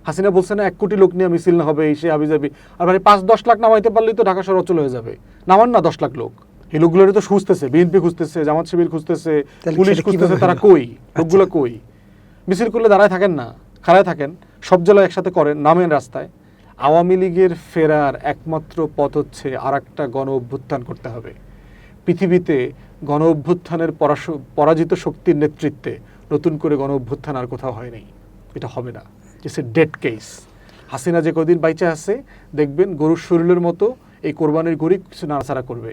হাসিনা বলছে না 1 কোটি লোক নিয়ে মিছিল না হবে, এই সে হাবিজাবি। আর মানে 5-10 লাখ নামাইতে পারলেই তো ঢাকা শহর অচল হয়ে যাবে। নামান না 10 লাখ লোক। এই লোকগুলোরই তো খুঁজতেছে, বিএনপি খুঁজতেছে, জামাত শিবির খুঁজতেছে, পুলিশ খুঁজতেছে, তারা কই? লোকগুলো কই? মিছিল করলে দাঁড়ায় থাকেন না, খাড়ায় থাকেন, সব জেলায় একসাথে করেন, নামেন রাস্তায়। আওয়ামী লীগের ফেরার একমাত্র পথ হচ্ছে আরেকটা গণ অভ্যুত্থান করতে হবে। পৃথিবীতে গণ অভ্যুত্থানের পরাজিত শক্তির নেতৃত্বে নতুন করে গণ অভ্যুত্থান আর কোথাও হয় নাই। এটা হবে না, it's a dead case. Hasina যে কদিন বাইচে আছে দেখবেন গরুর শরীরের মতো এই কোরবানির গরু কিছু নাড়াচাড়া করবে।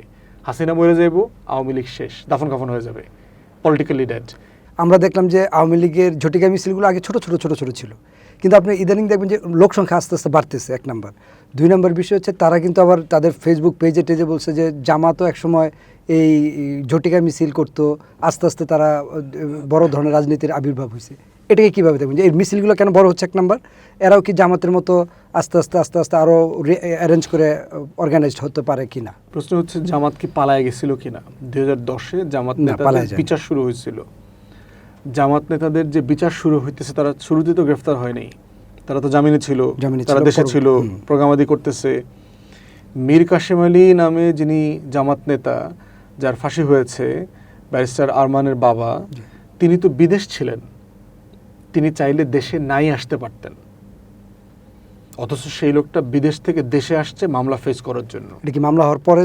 হাসিনা মরে যাইব, আওয়ামী লীগ শেষ, দাফন কাফন হয়ে যাবে, পলিটিক্যালি ডেড। আমরা দেখলাম যে আওয়ামী লীগের ঝটিকা মিছিলগুলো আগে ছোট ছোট ছিল, কিন্তু আপনি ইদানিং দেখবেন যে লোক সংখ্যা আস্তে আস্তে বাড়তেছে, 1 নাম্বার। 2 নাম্বার বিষয় হচ্ছে তারা কিন্তু আবার তাদের ফেসবুক পেজে টেজে বলছে যে জামাতও একসময় এই ঝটিকা মিছিল করতো, আস্তে আস্তে তারা বড় ধরনের রাজনীতির আবির্ভাব হয়েছে। এটাকে কীভাবে দেখবেন যে এই মিছিলগুলো কেন বড় হচ্ছে? 1 নাম্বার, এরাও কি জামাতের মতো আস্তে আস্তে আরও অ্যারেঞ্জ করে অর্গানাইজড হতে পারে কিনা? প্রশ্ন হচ্ছে জামাত কি পালায় গেছিল কিনা। 2010-এ জামাত নেতাদের বিচার শুরু হয়েছিল। জামাত নেতাদের যে বিচার শুরু হইতেছে, তারা শুরুতে তো গ্রেফতার হয়নি, তারা তো জামিনে ছিল, তারা দেশে ছিল, প্রোগ্রামাদি করতেছে। মীর কাসেম আলী নামে যিনি জামাত নেতা, যার ফাঁসি হয়েছে, ব্যারিস্টার আরমানের বাবা, তিনি তো বিদেশ ছিলেন, তিনি চাইলে দেশে নাই আসতে পারতেন। অথচ সেই লোকটা বিদেশ থেকে দেশে আসছে মামলা ফেস করার জন্য। এটা কি মামলা হওয়ার পরে?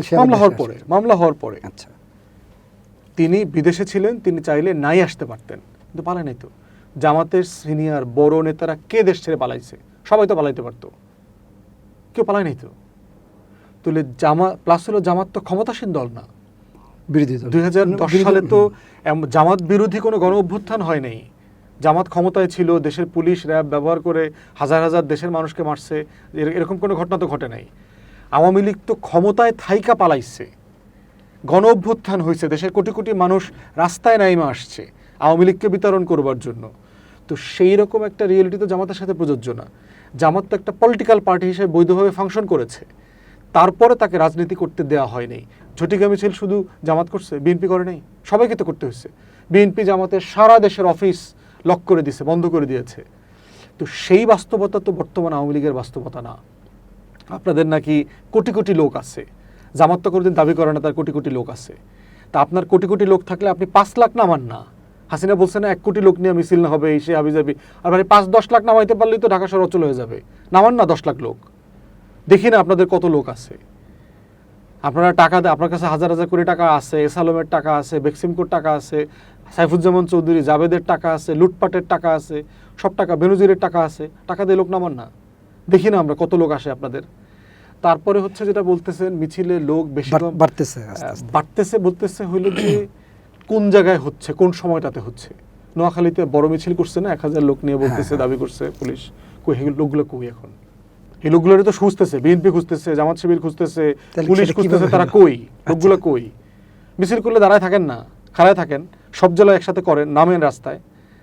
মামলা হওয়ার পরে। আচ্ছা, তিনি বিদেশে ছিলেন, তিনি চাইলে নাই আসতে পারতেন, কিন্তু পালায় নাই তো। জামাতের সিনিয়র বড় নেতারা কে দেশ ছেড়ে পালাইছে? সবাই তো পালাইতে পারতো, কেউ পালায় নাই তো। তাহলে প্লাস হলো জামাত তো ক্ষমতাসীন দল না, বিরোধী দল। 2010 সালে তো জামাত বিরোধী কোনো গণ অভ্যুত্থান হয় নাই। জামাত ক্ষমতায় ছিল, দেশের পুলিশ র্যাব ব্যবহার করে হাজার হাজার দেশের মানুষকে মারছে, এরকম কোনো ঘটনা তো ঘটে নাই। আওয়ামী লীগ তো ক্ষমতায় থাইকা পালাইছে, গণ অভ্যুত্থান হয়েছে, দেশের কোটি কোটি মানুষ রাস্তায় নাইমা আসছে আওয়ামী লীগকে বিতরণ করবার জন্য। তো সেই রকম একটা রিয়েলিটি তো জামাতের সাথে প্রযোজ্য না। জামাত তো একটা পলিটিক্যাল পার্টি হিসেবে বৈধভাবে ফাংশন করেছে, তারপরে তাকে রাজনীতি করতে দেওয়া হয়নি। ঝটিকা মিছিল শুধু জামাত করছে, বিএনপি করে নাই, সবাইকে তো করতে হয়েছে। বিএনপি জামাতের সারা দেশের অফিস লক করে দিয়েছে, বন্ধ করে দিয়েছে। তো সেই বাস্তবতা তো বর্তমান আওয়ামী লীগের বাস্তবতা না। আপনাদের নাকি কোটি কোটি লোক আছে, জামাত তো কোনোদিন দাবি করে না তার কোটি কোটি লোক আছে। তা আপনার কোটি কোটি লোক থাকলে আপনি 5 লাখ নামান না। হাসিনা বলছে না 1 কোটি লোক নিয়ে মিছিল না হবে, এই সে হাবিজাবি। আর মানে 5-10 লাখ নামাইতে পারলেই তো ঢাকা শহর অচল হয়ে যাবে। নামান না 10 লাখ লোক। দেখি না আপনাদের কত লোক আছে। আপনারা টাকা দেয়, আপনার কাছে হাজার হাজার কোটি টাকা আছে, এসালমের টাকা আছে, বেক্সিমকোর টাকা আছে, সাইফুজ্জামান চৌধুরী জাবেদের টাকা আছে, লুটপাটের টাকা আছে, সব টাকা, বেনজিরের টাকা আছে, টাকা দিয়ে লোক নামান না। দেখি না আমরা কত লোক আসে আপনাদের। তারপরে হচ্ছে যেটা বলতেছেন মিছিলে লোক বেশি বাড়তেছে বলতেছে হইলো যে কোন জায়গায় হচ্ছে, কোন সময়টাতে হচ্ছে। নোয়াখালীতে বড় মিছিল করছে না, 1000 লোক নিয়ে বলতেছে, দাবি করছে পুলিশ। কই লোকগুলো কই এখন? এই লোকগুলোরই তো খুঁজতেছে, বিএনপি খুঁজতেছে, জামাত শিবির খুঁজতেছে, পুলিশ খুঁজতেছে, তারা কই? লোকগুলো কই? মিছিল করলে দাঁড়ায় থাকেন না, খাড়ায় থাকেন, সব জেলায় একসাথে করেন, নামেন রাস্তায়,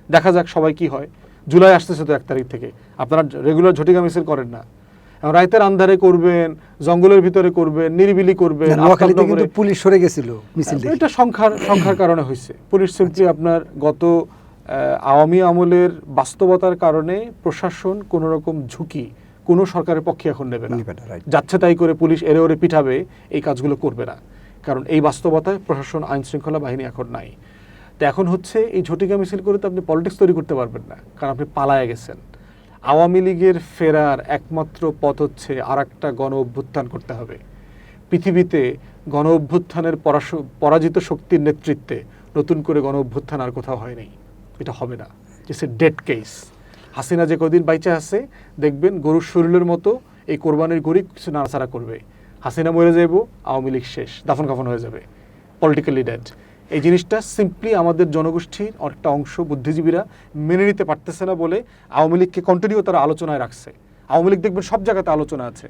দেখা যাক সবাই কি হয়। জুলাই আসতেছে তো 1 তারিখ থেকে, আপনারা রেগুলার ঝটিকা মিছিল করেন না, রাতের আন্ধারে করবেন, জঙ্গলের ভিতরে করবেন, নিরিবিলি করবেন। পুলিশ সরে গেছিল মিছিল, এটা সংখ্যার কারণে হয়েছে। পুলিশ সিম্পলি আপনার গত আওয়ামী আমলের বাস্তবতার কারণে প্রশাসন কোন রকম ঝুঁকি কোনো সরকারের পক্ষে এখন নেবে না, যাচ্ছে তাই করে পুলিশ এরে ওরে পিঠাবে, এই কাজগুলো করবে না। কারণ এই বাস্তবতায় প্রশাসন, আইন শৃঙ্খলা বাহিনী এখন নাই। তো এখন হচ্ছে এই ঝটিকা মিছিল করে তো আপনি পলিটিক্স তৈরি করতে পারবেন না, কারণ আপনি পালায়ে গেছেন। আওয়ামী লীগের ফেরার একমাত্র পথ হচ্ছে আরেকটা গণ অভ্যুত্থান করতে হবে। পৃথিবীতে গণ অভ্যুত্থানের পরাজিত শক্তির নেতৃত্বে নতুন করে গণ অভ্যুত্থান আর কোথাও হয় নাই। এটা হবে না, it's a dead case. Hasina যে কদিন বাইচে আছে দেখবেন গরুর শরীরের মতো এই কোরবানির গরু কিছু নাড়াচাড়া করবে। হাসিনা মরে যাইব, আওয়ামী লীগ শেষ, দাফন কাফন হয়ে যাবে, পলিটিক্যালি ডেড। এই জিনিসটা সিম্পলি আমাদের জনগোষ্ঠীর অনেকটা অংশ বুদ্ধিজীবীরা মেনে নিতে পারতেছে না বলে আওয়ামী লীগকে কন্টিনিউ তারা আলোচনায় রাখছে। আওয়ামী লীগ দেখবেন সব জায়গাতে আলোচনা আছে,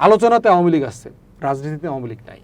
আলোচনাতে আওয়ামী লীগ আছে, রাজনীতিতে আওয়ামী লীগ নাই।